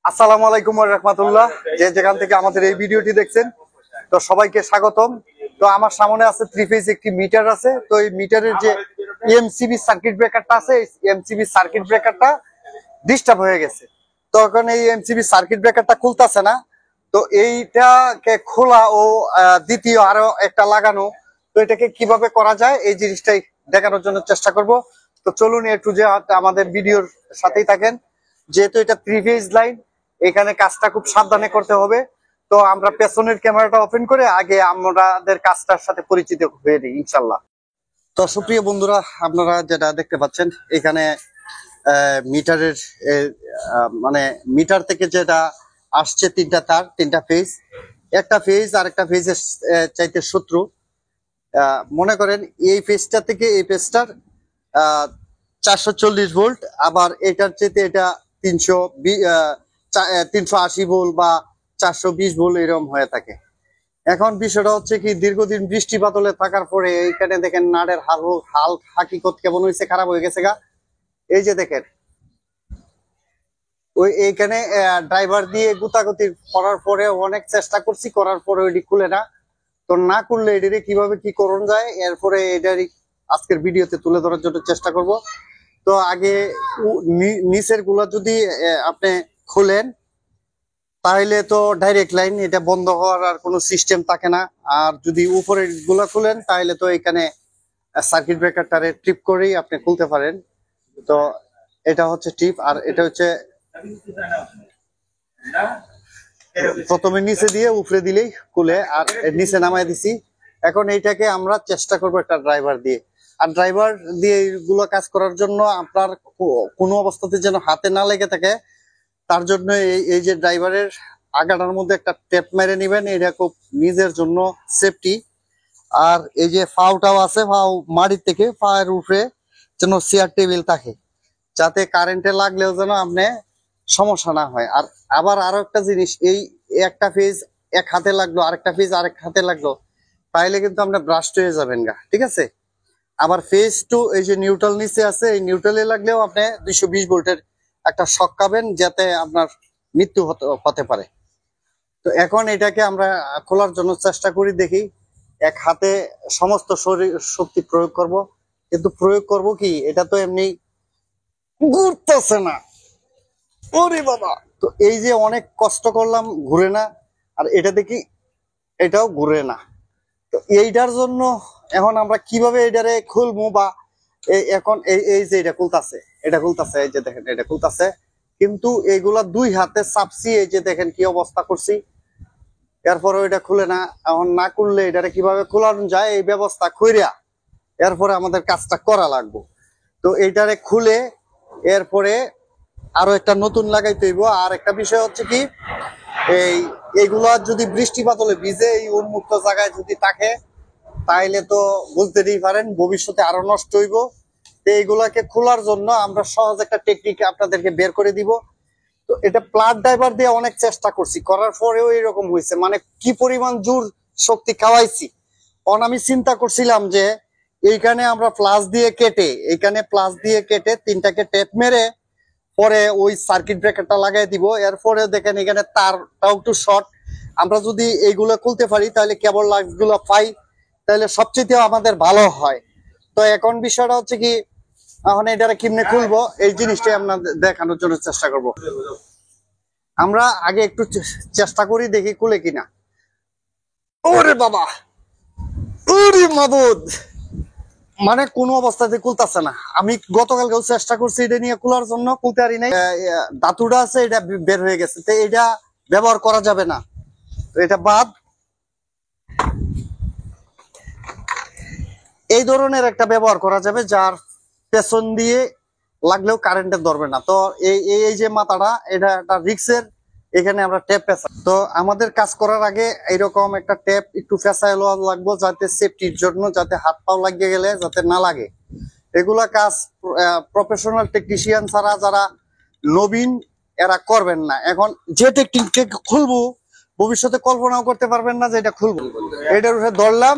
আসসালামু আলাইকুম ওয়া রাহমাতুল্লাহ। যে যেখান থেকে আমাদের এই ভিডিওটি দেখছেন, তো সবাইকে স্বাগতম। তো আমার সামনে আছে থ্রি ফেজ একটি মিটার আছে। তো এই মিটারের যে এমসিবি সার্কিট ব্রেকারটা আছে, এই এমসিবি সার্কিট ব্রেকারটা ডিস্টার্ব হয়ে গেছে। তো এখন এই এমসিবি সার্কিট ব্রেকারটা খুলতেছে না। তো এইটাকে খোলা ও দ্বিতীয় আরো একটা লাগানো, তো এটাকে কিভাবে করা যায় এই জিনিসটাই দেখানোর জন্য চেষ্টা করব। তো চলুন একটু যে আমাদের ভিডিওর সাথেই থাকেন। যেহেতু এটা থ্রি ফেজ লাইন, এখানে কাজটা খুব সাবধানে করতে হবে। তো আমরা পেছনের ক্যামেরাটা ওপেন করে আগে আমাদের কাজটার সাথে পরিচিত হয়ে নিই ইনশাল্লাহ। তো সুপ্রিয় বন্ধুরা, আপনারা যেটা দেখতে পাচ্ছেন এখানে মিটারের মানে মিটার থেকে যেটা আসছে তিনটা তার, তিনটা ফেজ, একটা ফেজ আর একটা ফেজের চাইতে শত্রু। মনে করেন এই ফেজটা থেকে এই ফেজটার 440 ভোল্ট, আবার এটার চাইতে এটা 380 ভোল্ট বা 420 ভোল্ট এরকম হয়ে থাকে। এখন বিষয়টা হচ্ছে কি, দীর্ঘদিন বৃষ্টি বাদলে থাকার পরে এইখানে দেখেন নাটের হাল হাকিকত কেমন হয়েছে, খারাপ হয়ে গেছে গা। এই যে দেখেন ওই এইখানে ড্রাইভার দিয়ে গুতাগুতি করার পরে অনেক চেষ্টা করছি, করার পরে ওইটি খুলে না। তো না করলে এটারে কিভাবে কি করণ যায়, এরপরে এটারই আজকের ভিডিওতে তুলে ধরার জন্য চেষ্টা করব। তো আগে নিচের গুলা যদি আপনি খুলেন তাহলে তো ডাইরেক্ট লাইন, এটা বন্ধ হওয়ার আর কোনো সিস্টেম থাকে না। আর যদি উপরের গুলা খুলেন তাহলে তো এখানে সার্কিট ব্রেকারটারে ট্রিপ করেই আপনি খুলতে পারেন। তো এটা হচ্ছে টিপ, আর এটা হচ্ছে প্রথমে নিচে দিয়ে উপরে দিলেই খুলে, আর নিচে নামায় দিছি। এখন এইটাকে আমরা চেষ্টা করবো একটা ড্রাইভার দিয়ে। আর ড্রাইভার দিয়ে এইগুলো কাজ করার জন্য আপনার কোনো অবস্থাতে যেন হাতে না লেগে থাকে, তার জন্য এই যে ড্রাইভারের আগাটার মধ্যে একটা টেপ মেরে নিবেন, এটা খুব নিজের জন্য সেফটি। আর এই যে ফাউটাও আছে, ফাউ মাটির থেকে পায়ের উপরে যেন চেয়ার টেবিল থাকে, যাতে কারেন্টে লাগলেও যেন আপনি সমস্যা না হয়। আর আবার আরো একটা জিনিস, এই একটা ফেজ এক হাতে লাগলো, আরেকটা ফেজ আরেক হাতে লাগলো, তাইলে কিন্তু আপনি ব্রাস্ট হয়ে যাবেন গা, ঠিক আছে। আবার ফেজ টু, এই যে নিউট্রাল নিচে আছে, এই নিউট্রালে লাগলেও আপনি 220 ভোল্টের একটা শক পাবেন, যাতে আপনার মৃত্যু হতে পারে। তো এখন এটাকে আমরা খোলার জন্য চেষ্টা করি, দেখি এক হাতে সমস্ত শরীর শক্তি প্রয়োগ করব। কিন্তু প্রয়োগ করব কি, এটা তো এমনি ঘুরতেছে না। ওরে বাবা, তো এই যে অনেক কষ্ট করলাম, ঘুরে না। আর এটা দেখি এটাও ঘুরে না। তো এইটার জন্য এখন আমরা কিভাবে এটারে খুলবো, বা এখন এই যে এটা খুলতাছে, এই যে দেখেন এটা খুলতাছে, কিন্তু এইগুলা দুই হাতে চাপছি, এই যে দেখেন কি অবস্থা করছি। এরপরে এটা খুলে না। এখন না করলে এটারে কিভাবে খোলানো যায় এই ব্যবস্থা কইরা এরপরে আমাদের কাজটা করা লাগবে। তো এইটারে খুলে এরপরে আরো একটা নতুন লাগাইতে হইব। আর একটা বিষয় হচ্ছে কি, এইগুলা যদি বৃষ্টিপাত হলে ভিজে এই উন্মুক্ত জায়গায় যদি থাকে, তাইলে তো বুঝতেই পারেন ভবিষ্যতে আরো নষ্ট হইব। তো এইগুলাকে খোলার জন্য আমরা সহজ একটা টেকনিক আপনাদেরকে বের করে দিব। তো এটা প্লাগ ড্রাইভার দিয়ে অনেক চেষ্টা করছি, করার পরেও এরকম হয়েছে, মানে কি পরিমাণ জোর শক্তি খাওয়াইছি। আমি চিন্তা করছিলাম যে এইখানে আমরা প্লাস দিয়ে কেটে, তিনটাকে টেপ মেরে পরে ওই সার্কিট ব্রেকারটা লাগাই দিব। এরপরে দেখেন এখানে তারটাও একটু শর্ট, আমরা যদি এইগুলো খুলতে পারি তাহলে কেবল লাইট গুলো পাই, তাহলে সবচেয়ে আমাদের ভালো হয়। তো এখন বিষয়টা হচ্ছে কি, এখন এটারে কেমনে খুলবো এই জিনিসটাই আপনাদের দেখানোর জন্য চেষ্টা করব। আমরা আগে একটু চেষ্টা করি, দেখি খুলে কিনা। ওরে বাবা, ওরে মাবুদ, মানে কোনো অবস্থাতে খুলতেছে না। আমি গতকালকেও চেষ্টা করছি এটা নিয়ে খোলার জন্য, খুলতে পারি নাই। ধাতুটা আছে এটা বের হয়ে গেছে, তো এটা ব্যবহার করা যাবে না, তো এটা বাদ। এই ধরনের একটা ব্যবহার করা যাবে, যার পেছন দিয়ে লাগলেও কারেন্টের ধরবে না। তো এই যে মাথাটা, এটা একটা রিক্সের, এখানে আমরা টেপ পেঁচাই। তো আমাদের কাজ করার আগে এইরকম একটা টেপ একটু পেঁচাই লওয়া লাগবো, যাতে সেফটির জন্য, যাতে হাত পাও লাগিয়ে গেলে যাতে না লাগে। এগুলা কাজ প্রফেশনাল টেকনিশিয়ান ছাড়া যারা নবীন এরা করবেন না। এখন যে টেকনিক খুলবো ভবিষ্যতে কল্পনাও করতে পারবেন না যে এটা খুলবো। এটার উঠে ধরলাম,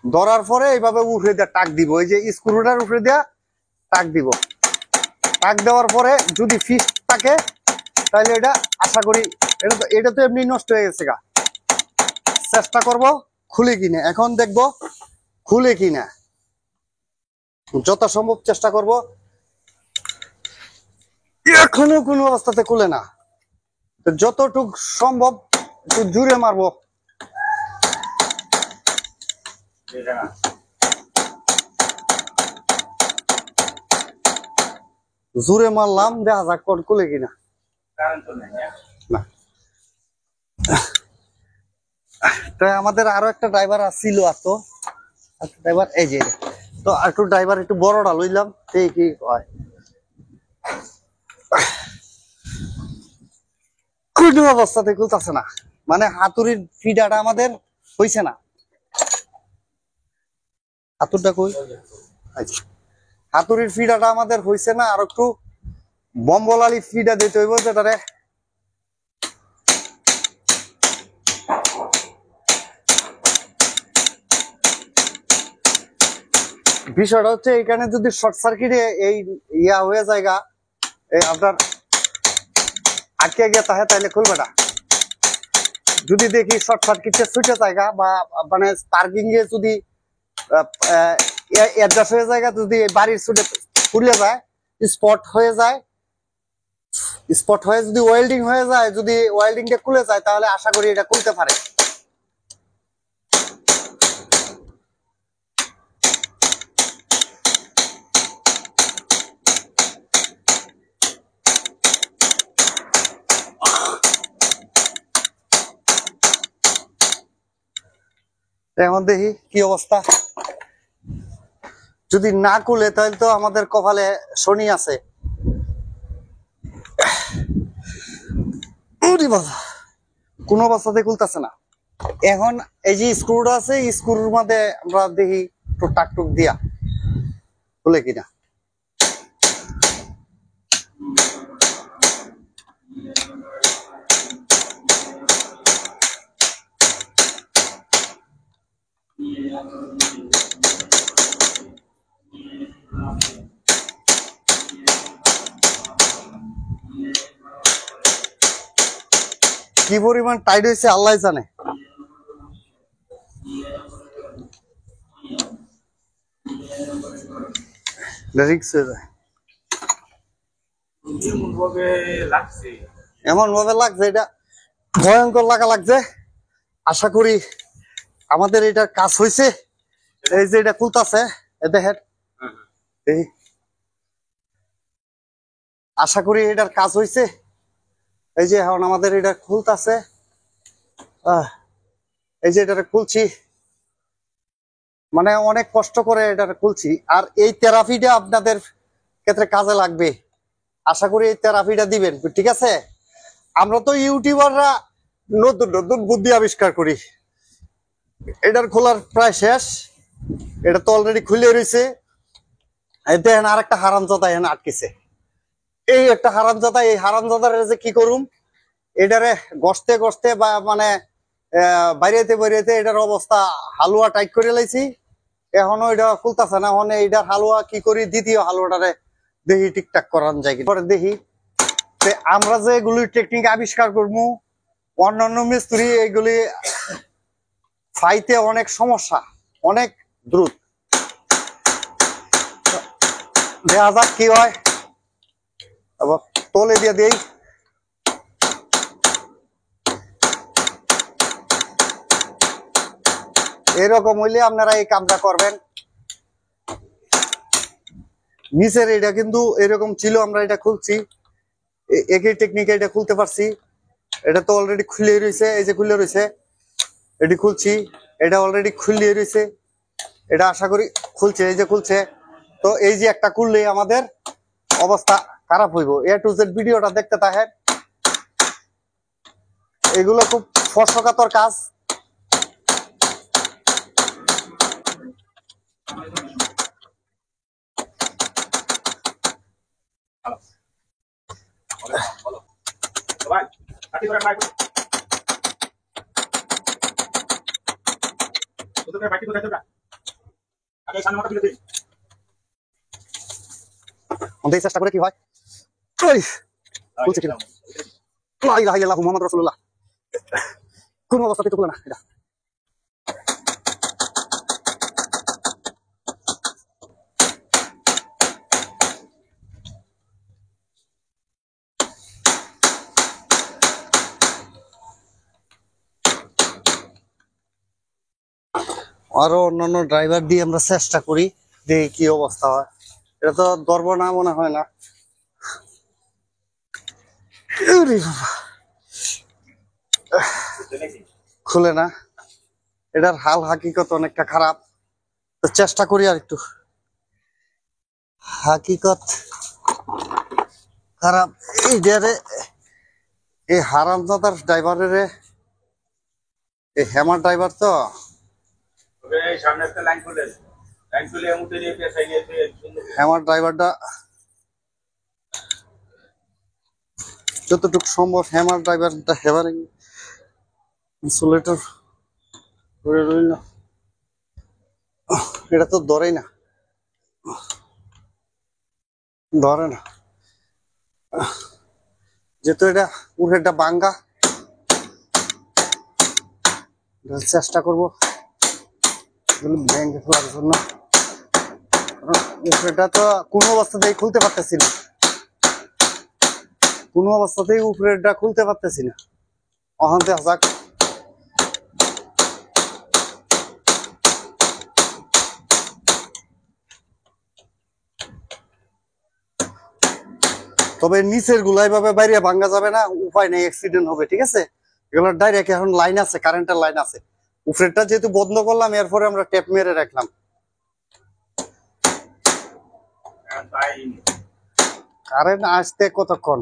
ধরার পরে এইভাবে উঠে দেওয়া টাক দিব, এই যে স্ক্রুটার উপরে দেওয়া টাক দিব। টাক দেওয়ার পরে যদি ফিক্স থাকে তাহলে এটা আশা করি এটা তো এমনি নষ্ট হয়ে গেছে গা। চেষ্টা করব খুলে কিনা, এখন দেখব খুলে কিনা, যত সম্ভব চেষ্টা করব। এখনো কোনো অবস্থাতে খুলে না, যতটুক সম্ভব একটু জুড়ে মারবো। জুড়ে মারলাম, দেখা যাক খুলে কিনা। না, তাই আমাদের আরো একটা ড্রাইভার আসছিল, আসতো ড্রাইভার, এই যে তো একটু ড্রাইভার একটু বড়টা লইলাম, সেই কি হয়। কোনো অবস্থাতে খুলতেছে না, মানে হাতুড়ির ফিডাটা আমাদের হইছে না। হাতুরটা কই, হাতুড়ির ফিডাটা আমাদের হইছে না, আর একটু বম্বলালি ফিডা দিতে হইব যেটারে। বিষয়টা হচ্ছে এখানে যদি শর্ট সার্কিটে এই ইয়া হয়ে জায়গা আপনার আটকে গিয়ে থাকে, তাহলে খুলবে না। যদি দেখি শর্ট সার্কিটে ছুটে জায়গা বা মানে পার্কিং এ যদি অ্যাডজাস্ট হয়ে জায়গা, যদি বাড়ির ছুটে খুলে যায়, স্পট হয়ে যায়, স্পট হয়ে যদি ওয়েল্ডিং হয়ে যায়, যদি ওয়েল্ডিংটা খুলে যায়, তাহলে আশা করি এটা খুলতে পারে। এখন দেখি কি অবস্থা। যদি না খুলে তাহলে তো আমাদের কপালে শনি আছে। কোন অবস্থাতে খুলতেছে না। এখন এই যে স্ক্রুটা আছে, স্ক্রুর মধ্যে আমরা দেখি একটু টাকটুক দিয়া খুলে কিনা। কি পরিমাণ টাইট হয়েছে আল্লাহ জানে। এমন ভাবে লাগছে, এটা ভয়ঙ্কর লাগছে। আশা করি আমাদের এটার কাজ হয়েছে। এই যে এটা খুলতাছে, দেখেন, আশা করি এটার কাজ হয়েছে। এই যে এখন আমাদের এটা খুলতাছে, এই যে এটা খুলছি, মানে অনেক কষ্ট করে এটা খুলছি। আর এই থেরাপিটা আপনাদের ক্ষেত্রে কাজে লাগবে, আশা করি এই থেরাপিটা দিবেন, ঠিক আছে? আমরা তো ইউটিউবাররা নতুন নতুন বুদ্ধি আবিষ্কার করি। এটার খোলার প্রায় শেষ, এটা তো অলরেডি খুলে রয়েছে। দেখেন আর একটা হারামজাদা এখানে আটকেছে, এই একটা হারামজাদা। এই হারামজাদার যে কি করুম, এটারে গসতে গসতে বা মানে বাইরেতে বাইরেতে এটার অবস্থা হালুয়া টাইট করে লাইছি। এখনো এটা খুলতেছে না। এখন এইটার হালুয়া কি করি, দ্বিতীয় হালুয়াটারে দেখি ঠিকঠাক করান যায় কি। পরে দেখি আমরা যে এগুলি টেকনিক আবিষ্কার করবো, অন্যান্য মিস্ত্রি এগুলি ফাইতে অনেক সমস্যা, অনেক দ্রুত। দেখা যাক কি হয়। তলে দিয়ে দিই। এরকম হইলে আপনারা এই কামটা করবেন। নিচের এটা কিন্তু এরকম ছিল, আমরা এটা খুলছি, একই টেকনিকে এটা খুলতে পারছি। এটা তো অলরেডি খুলে রয়েছে, এই যে খুলে রয়েছে, এটি খুলছি, এটা অলরেডি খুলে রয়েছে। এটা আশা করি খুলছে, এই যে খুলছে। তো এই যে একটা খুললে আমাদের অবস্থা খারাপ হইব। এ টু জেড ভিডিওটা দেখতে থাকেন, এগুলো খুব স্পর্শকাতর কাজ। চেষ্টা করে কি হয়, লা ইলাহা ইল্লাল্লাহু মুহাম্মাদুর রাসূলুল্লাহ। কোন অবস্থাতে খুলে না এটা। আরো অন্যান্য ড্রাইভার দিয়ে আমরা চেষ্টা করি, দেখি কি অবস্থা হয়। এটা তো ধরবো না মনে হয় না। খুলে না, এটার হাল হাকিকত অনেকটা খারাপ, তো চেষ্টা করি আর একটু। হাকিকত খারাপ। এই যে এই হারামজাদার ড্রাইভারের, এই হ্যামার ড্রাইভার তো হ্যামার ড্রাইভারটা যতটুকু সম্ভব হ্যামার ড্রাইভারটা হ্যামারিং ইনসুলেটর করে রইল। এটা তো ধরেই না, ধরে না, যেহেতু এটা উপরেরটা ভাঙ্গা। চেষ্টা করবো ভেঙে ফেলার জন্য। উপরেটা তো কোনো অবস্থাতেই খুলতে পারতেছি না, কোনো অবস্থাতেই উপরেরটা খুলতে পারতেছি না। অহান্তে যাক, তবে নিচের গুলা এভাবে বাইরে ভাঙ্গা যাবে না, উপায় নেই, অ্যাক্সিডেন্ট হবে। ঠিক আছে, এগুলো ডাইরেক্ট এখন লাইন আছে, কারেন্টের লাইন আছে। উপরেরটা যেহেতু বন্ধ করলাম, এরপরে আমরা টেপ মেরে রাখলাম। কারেন্ট আসতে কতক্ষণ?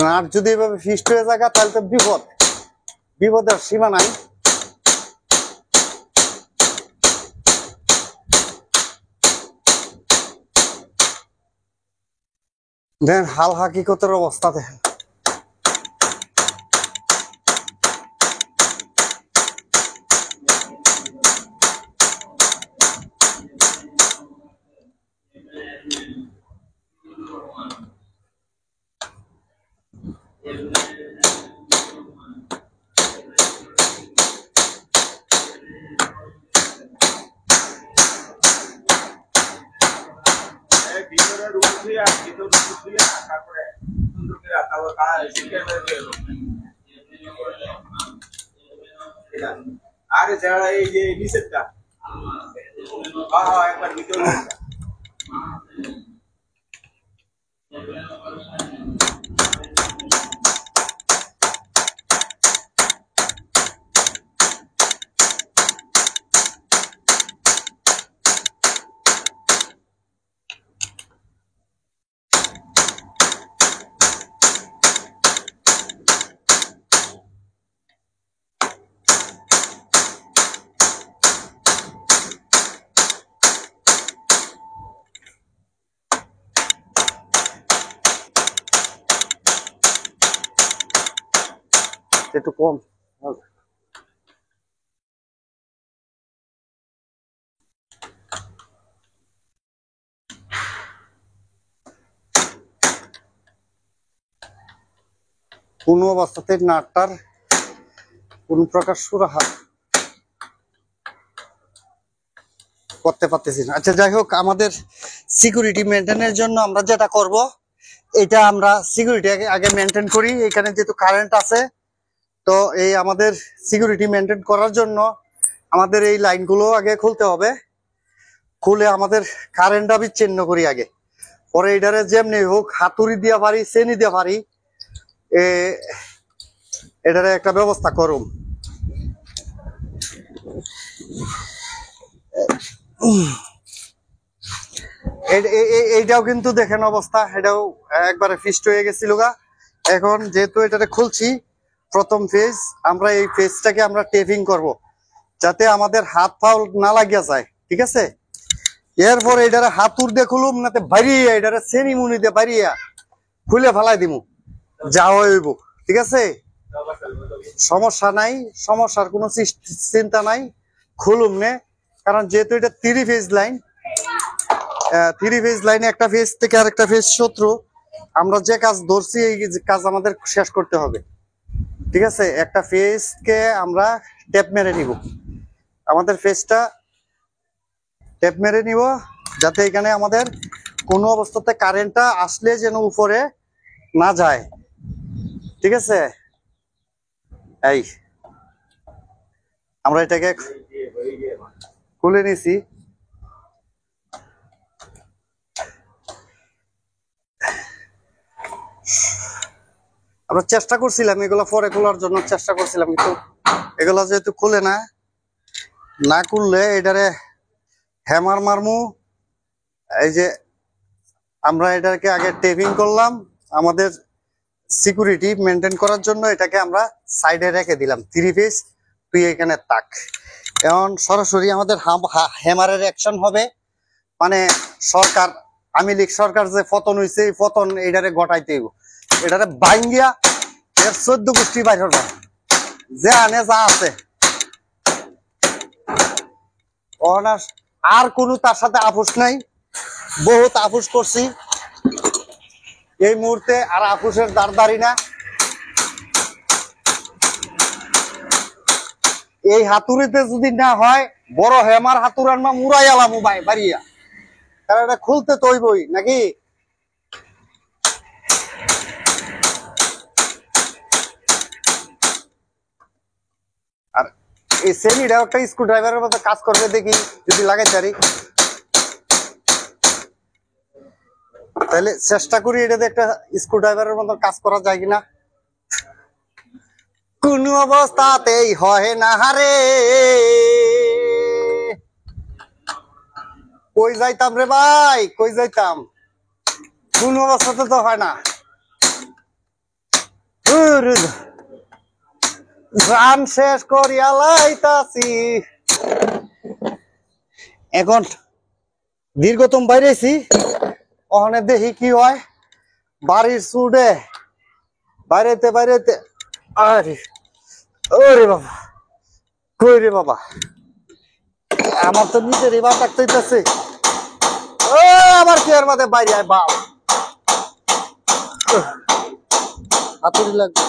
নাট যদি এভাবে ফিস্ট হয়ে যায় তাহলে তো বিপদ, বিপদের সীমা নাই। দেখেন হাল হাকিকতের অবস্থা দেখেন। আরে যারা এই যে নিচেরটা একবার ভিতরে একটু কম। কোন অবস্থাতে নাটটার কোন প্রকার সুরাহা করতে পারতেছি না। আচ্ছা যাই হোক, আমাদের সিকিউরিটি মেনটেনের জন্য আমরা যেটা করব, এটা আমরা সিকিউরিটি আগে মেনটেন করি। এখানে যেহেতু কারেন্ট আছে, তো এই আমাদের সিকিউরিটি মেনটেন করার জন্য আমাদের এই লাইনগুলো আগে খুলতে হবে। খুলে আমাদের কারেন্টটা বিচ্ছিন্ন করি আগে, পরে এটারে যেমনি হোক হাতুড়ি দিয়ে পারি, চেনি দিয়ে পারি, এটারে একটা ব্যবস্থা করুম। এইটাও কিন্তু দেখেন অবস্থা, এটাও একবারে ফিস্ট হয়ে গেছিল গা। এখন যেহেতু এটাতে খুলছি প্রথম ফেজ, আমরা এই ফেজটাকে আমরা টেপিং করব। যাতে আমাদের হাত পাও না লাগিয়া যায়, ঠিক আছে। এরপর এটারে হাতুর দিয়ে খুলুম নাতে বাড়িয়ে এটারে চেনি মুনি দিয়ে বাড়িয়া খুলে ফেলাই দিমু, যা হইব, ঠিক আছে। সমস্যা নাই, সমস্যার কোনো চিন্তা নাই, খুলুম নে। কারণ যেহেতু এটা 3 ফেজ লাইন, 3 ফেজ লাইনে একটা ফেজ থেকে আরেকটা ফেজ শত্রু, আমরা যে কাজ ধরছি এই কাজ আমাদের শেষ করতে হবে, ঠিক আছে। একটা ফেজকে আমরা ট্যাপ মেরে নিব, আমাদের ফেজটা ট্যাপ মেরে নিব, যাতে এখানে আমাদের কোনো অবস্থাতে কারেন্টটা আসলে যেন উপরে না যায়, ঠিক আছে। এই আমরা এটাকে খুলে নিছি। আমরা চেষ্টা করছিলাম এগুলো পরে খোলার জন্য চেষ্টা করছিলাম, কিন্তু এগুলো যেহেতু খুলে না, না খুললে এটারে হ্যামার মারমু। এই যে আমরা এটাকে আগে টেপিং করলাম আমাদের সিকিউরিটি মেনটেন করার জন্য, এটাকে আমরা সাইডে রেখে দিলাম। 3 ফেজ তুই এখানে তাক। এখন সরাসরি আমাদের হ্যামারের অ্যাকশন হবে, মানে সরকার, আওয়ামী লীগ সরকার যে পতন হয়েছে এই পতন এটারে গটাইতে, এটারে ভাঙ্গিয়া এর 14 গোষ্ঠী বাইর হবে, যে আনে যা আছে। আর কোনো তার সাথে আপোষ নাই, বহুত আপোষ করছি, এই মুহূর্তে আর আপোষের দাঁড় না। এই হাতুড়িতে যদি না হয়, বড় হেমার হাতুর আনবা মুরাই আলামু ভাই বাড়িয়া, কারণ এটা খুলতে তৈবই নাকি। আর এই সেমিটা একটা স্ক্রু ড্রাইভারের মতো কাজ করবে, দেখি যদি লাগাইতে পারি তাহলে চেষ্টা করি এটাতে একটা স্ক্রু ড্রাইভারের মতো কাজ করা যায় কিনা। কোন অবস্থাতেই হয় না হারে, কই যাইতাম রে ভাই, কই যাইতাম, কোন অবস্থাতে তো হয় না। জান শেষ করিয়া লাইতাছি, এখন দীর্ঘতম বাইরেছি, ওখানে দেখি কি হয়। বাড়ির চুড়ে বাইরেতে বাইরেতে, আরে ওরে বাবা, কই রে বাবা, আমার তো নিজের এবার ডাকতেছে। ও আমার কি এর মধ্যে বাইরে আয় বাপ, হাতুড়ি লাগবে।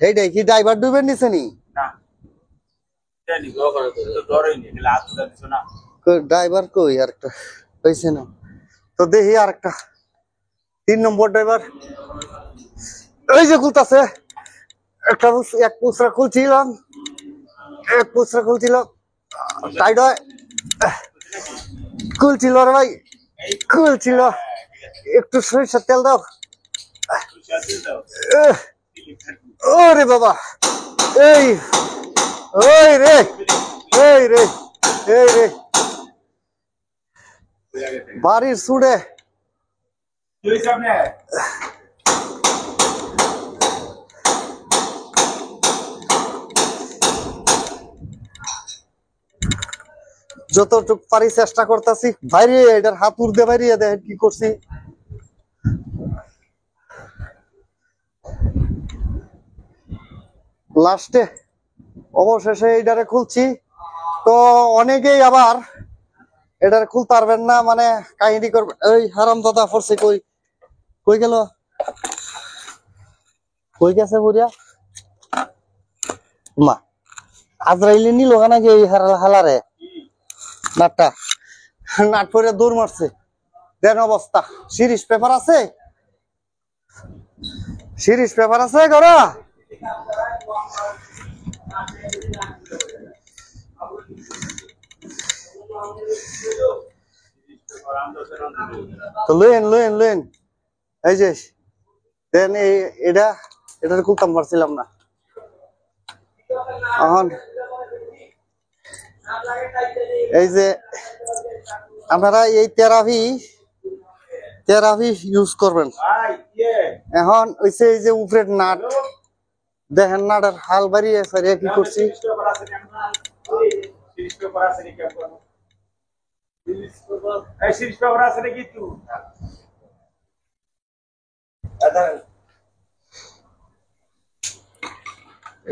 এইটাই কি ড্রাইভার ডুবের নিচে নি? ড্রাইভার কই আরেকটা হয়েছে না তো, দেখি আরেকটা 3 নম্বর ড্রাইভার এই যে খুলতাছে। একটা এক পুসরা খুলছিলাম, এক পুসরা খুলছিলাম, টাইট হয়, খুলছিল রে ভাই, খুলছিল। একটু সরিষার তেল দাও। ওরে বাবা, এই ওই রে, এই রে, এই রে, বাড়ির সুড়ে যতটুক পারি চেষ্টা করতেছি। বাইরে এটার হাতুর দিয়ে বাইরে দেখেন কি করছি। লাস্টে অবশেষে এটারে খুলছি। তো অনেকেই আবার এটারে খুলতে পারবেন না, মানে কাহিনী করবে। এই হারাম দাদা পড়ছে, কই কই গেল, কই গেছে বুড়িয়া মা, আজরাইলে নিল নাকি এই হালারে নাটটা, নাট পরে দৌড় মারছে। দেন অবস্থা। সিরিজ পেপার আছে, সিরিজ পেপার আছে গরা, তো লইন লইন লইন। এই যে দেন এটা এটার খুলতাম পারছিলাম না। এখন এই যে আপনারা এই তেরাভি ইউজ করবেন। এখন হইছে এই যে উপরের নাট, দেখেন নাটার হাল বাড়িয়ে ফেরে কি করছি।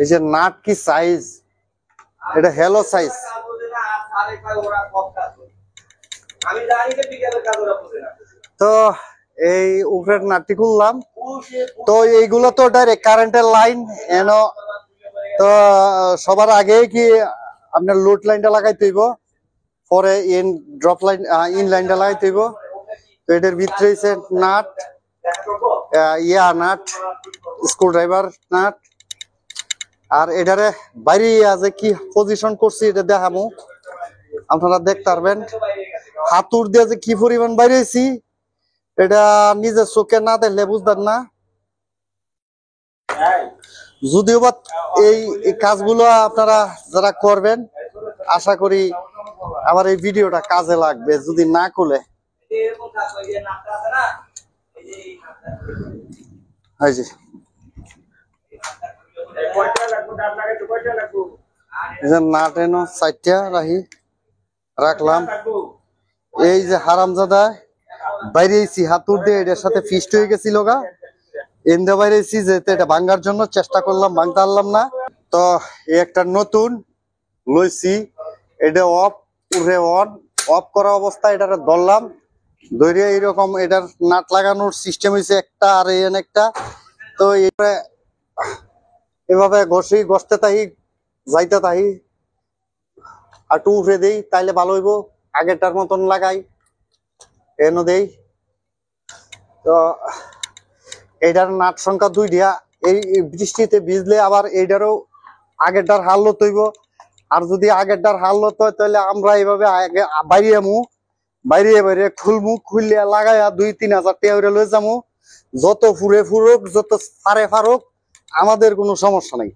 এই যে নাট কি সাইজ, এটা হেলো সাইজ। তো এই উপরের নাটটি খুললাম, তো এইগুলো তো ডাইরেক্ট কারেন্টের লাইন এন। তো সবার আগে কি আপনার লোড লাইনটা লাগাইতে হইব, পরে ইন ড্রপ লাইন ইন লাইনটা লাগাইতে হইব। তো এটার ভিতরে হচ্ছে nut, nut, screw driver nut. আর এটারে বাইরে আছে কি পজিশন করছি এটা দেখাবো, আপনারা দেখতে পারবেন। হাতুর দিয়ে যে কি পরিমাণ বাইরেছি এটা নিজের চোখে না দেখলে বুঝবেন না। যদিও বা এই কাজগুলো আপনারা যারা করবেন, আশা করি আমার এই ভিডিওটা কাজে লাগবে। যদি না খুলে নাট এনো চারটা রাখলাম। এই যে হারামজাদা বাইরেছি হাতুর দিয়ে এটার সাথে ফিস্ট হয়ে গেছিল গা, এমদে বাইরেছি যে এটা ভাঙ্গার জন্য চেষ্টা করলাম, ভাঙতে পারলাম না। তো একটা নতুন লইছি, এটা অফ উঠে অন, অফ করা অবস্থা এটারে ধরলাম, ধরে এইরকম এটার নাট লাগানোর সিস্টেম হয়েছে একটা আর এন একটা। তো এভাবে ঘষতে তাই যাইতে তাই আর টু উঠে দেই, তাইলে ভালো হইব। আগেরটার মতন লাগাই এনো দেই। তো এইটার নাট সংখ্যা 2টা। এই বৃষ্টিতে ভিজলে আবার এইটারও আগেরটার হাল লত হইব। আর যদি আগেরটার হাল লত হয় তাহলে আমরা এইভাবে আগে বাইরে খুলমু, খুললে লাগাইয়া 2-3 হাজার টাকা লয়ে যাবো। যত ফুরে ফুরুক, যত ফারে ফারুক, আমাদের কোনো সমস্যা নাই,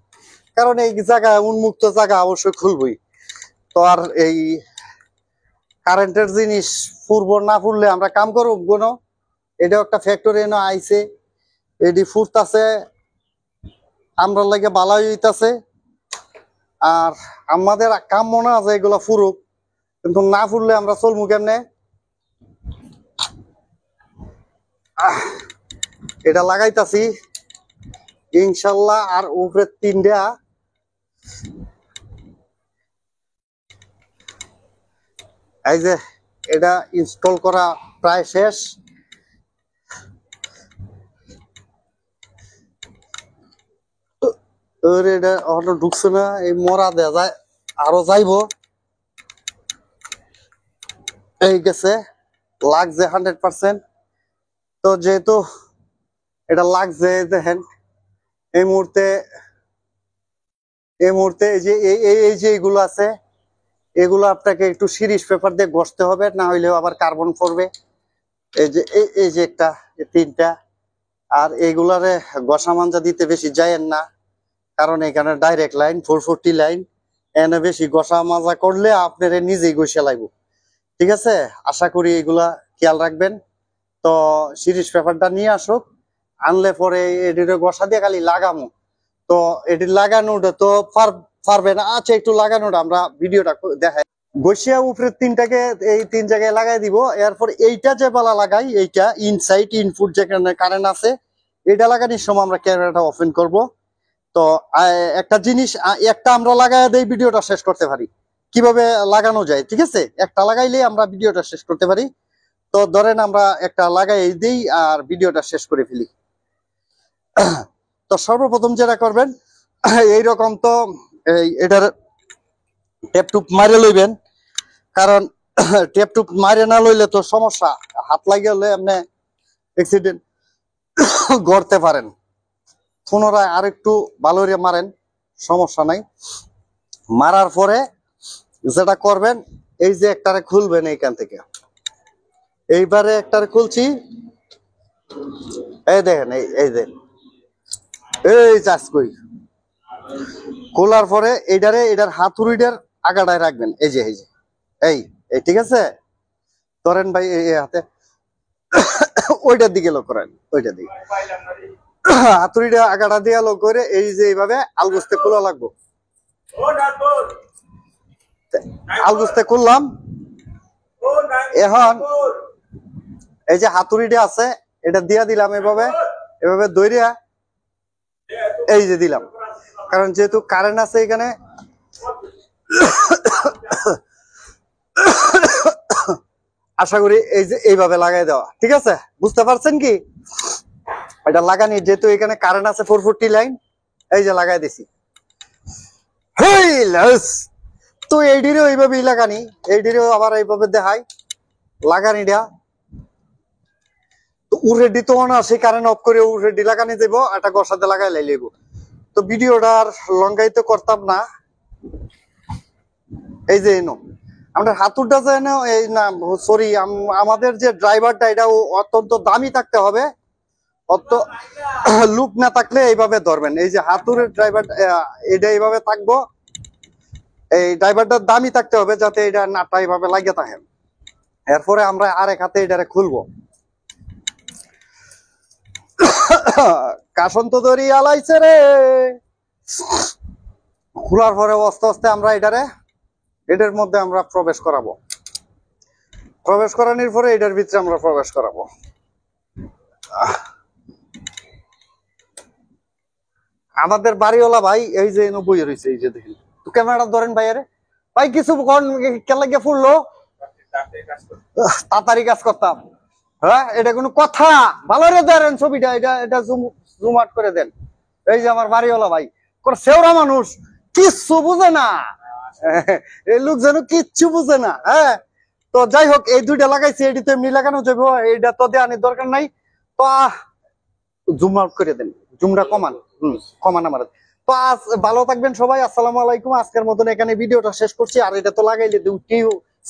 কারণ এই জায়গা উন্মুক্ত জায়গা অবশ্যই খুলবই। তো আর এই কারেন্টের জিনিস ফুরবো না ফুরলে আমরা কাম করবো কোনো। এটাও একটা ফ্যাক্টরি এনে আইছে, এটি ফুরতাছে, আমরা লাগে বালাই হইতাছে। আর আমাদের কাম মনে আছে এগুলা ফুরুক, কিন্তু না ফুরলে আমরা চলবো কেমনে। এটা লাগাইতাছি ইনশাল্লাহ। আর উপরে 3টা এই যে এটা ইনস্টল করা প্রায় শেষ। এটা ঢুকছে না, এই মরা দেয়া যায়, আরো যাইবো। এই গেছে, লাগছে 100%। তো যেহেতু এটা লাগছে, দেখেন এই মুহূর্তে এই যে এই যে এগুলো আছে, এগুলো আপনাকে একটু সিরিজ পেপার দিয়ে ঘষতে হবে, না হইলেও আবার কার্বন পড়বে। এই যে একটা 3টা। আর এইগুলারে ঘষা মাঞ্জা দিতে বেশি যায়েন না, কারণ এখানে ডাইরেক্ট লাইন 440 লাইন, এনে বেশি ঘষা মাজা করলে আপনার নিজেই ঘষে লাগবে। ঠিক আছে, আশা করি এগুলা খেয়াল রাখবেন। তো সিরিজ পেপারটা নিয়ে আসুক, আনলে পরে এটির ঘষা দিয়ে খালি লাগামো। তো এটি লাগানোটা তো পারবে না। আচ্ছা, একটু লাগানোটা আমরা ভিডিওটা দেখাই। ঘষিয়া উপরে 3টাকে এই 3 জায়গায় লাগাই দিব। এরপর এইটা যে বালা লাগাই, এইটা ইনসাইড ইনপুট যেখানে কারেন্ট আছে, এটা লাগানোর সময় আমরা ক্যামেরাটা ওপেন করব। তো একটা জিনিস একটা আমরা লাগাই দেই, ভিডিওটা শেষ করতে পারি। কিভাবে লাগানো যায়, ঠিক আছে, একটা লাগাইলে আমরা ভিডিওটা শেষ করতে পারি। তো ধরেন আমরা একটা লাগাই দিই আর ভিডিওটা শেষ করে ফেলি। তো সর্বপ্রথম যেটা করবেন, এইরকম তো এটার টেপ টুপ মারে লইবেন, কারণ টেপ টুপ মারে না লইলে তো সমস্যা, হাত লাগিয়ে হলে আপনি অ্যাক্সিডেন্ট করতে পারেন। পুনরায় আর একটু ভালো করে মারেন, সমস্যা নাই। মারার পরে যেটা করবেন, এই যে একটারে খুলবেন এইখান থেকে, এইবারে একটারে খুলছি, এই দেখেন এই যে এই চাষ কই খোলার পরে এটার হাতুড়িটার আগাটায় রাখবেন। এই যে এই ঠিক আছে, ধরেন ভাই এই হাতে ওইটার দিকে লক্ষ্য করেন, ওইটার দিকে। হাতুড়িটা আগাটা দিয়ে লোক করে এই যে এইভাবে আলগুস্তে খোলা লাগবো। ও ডাক্তার আলগুস্তে খুললাম। ও এখন ডাক্তার এই যে হাতুড়িটা আছে এটা দিয়া দিলাম এভাবে, এভাবে দইরা এই যে দিলাম, কারণ যেহেতু কারেন্ট আছে এখানে আশা করি এই যে এইভাবে লাগাই দেওয়া ঠিক আছে। বুঝতে পারছেন কি এটা লাগানি, যেহেতু এখানে কারেন্ট আছে 440 লাইন, এই যে লাগাই দিছি। তো এইটিরও এইভাবেই লাগানি, এইটিরও আবার এইভাবে দেখাই লাগানিটা। তো উরেডি তো না, সেই কারেন্ট অফ করে উরেডি লাগানি দেব, একটা গসাতে লাগাই লাইলেব। তো ভিডিওটা আর লঙ্গাইতে করতাম না। এই যে এনো আমাদের হাতুড়টা যে এই না সরি, আমাদের যে ড্রাইভারটা এটা অত্যন্ত দামি থাকতে হবে, অত লুক না থাকলে এইভাবে ধরবেন। এই যে হাতুড়ের ড্রাইভার এটা এইভাবে থাকবো, এই ড্রাইভারটার দামি থাকতে হবে যাতে এটা নাটটা এইভাবে লাগিয়ে থাকে। এরপরে আমরা আরেক হাতে এটারে খুলবো। কাশন তো দড়ি আলাইছে রে। খোলার পরে আস্তে আস্তে আমরা এটার মধ্যে আমরা প্রবেশ করাবো। প্রবেশ করানোর পরে এটার ভিতরে আমরা প্রবেশ করাবো। আমাদের বাড়িওয়ালা ভাই এই যে বই রয়েছে, এই যে দেখেন তো ক্যামেরাটা ধরেন ভাই, আরে ভাই কিছু কেন লাগিয়ে ফুললো, তাড়াতাড়ি কাজ করতাম। হ্যাঁ এটা কোনো কথা? ভালো রে দেন ছবিটা, এটা জুম আউট করে দেন। এই যে আমার বাড়িওয়ালা ভাই সেওরা মানুষ, কিচ্ছু বুঝে না, এই লোক যেন কিচ্ছু বুঝে না। হ্যাঁ তো যাই হোক, এই দুইটা লাগাইছি, এটি তো এমনি লাগানো যাবো, এইটা তো দেওয়ানোর দরকার নাই। তো জুম আউট করে দেন, জুমটা কমান, কমান আমার। তো আজ ভালো থাকবেন সবাই, আসসালামু আলাইকুম। আজকের মতন এখানে ভিডিওটা শেষ করছি। আর এটা তো লাগাইলে কি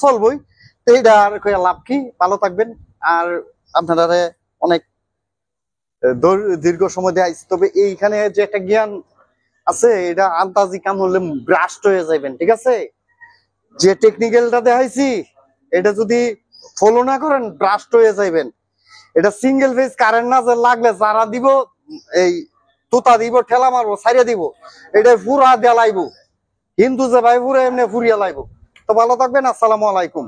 চলবই, তো এইটা আর লাভ কি। ভালো থাকবেন। আর আপনারা অনেক দীর্ঘ সময় দিয়ে আইছি, তবে এইখানে যে একটা জ্ঞান আছে এটা আন্তাজি কাম হলে ব্রাস্ট হয়ে যাবেন ঠিক আছে। যে টেকনিক্যালটা দেখাইছি এটা যদি ফলো না করেন ব্রাস্ট হয়ে যাবেন। এটা সিঙ্গেল ফেজ কারেন্ট না, যে লাগলে যারা দিব এই তুতা দিব, ঠেলা মারবো, ছাইড়া দিব, এটা পুরা দেয়া লাইব। হিন্দু যে ভাই পুরা এমনি ফুরিয়া লাইব। তো ভালো থাকবেন, আসসালামু আলাইকুম।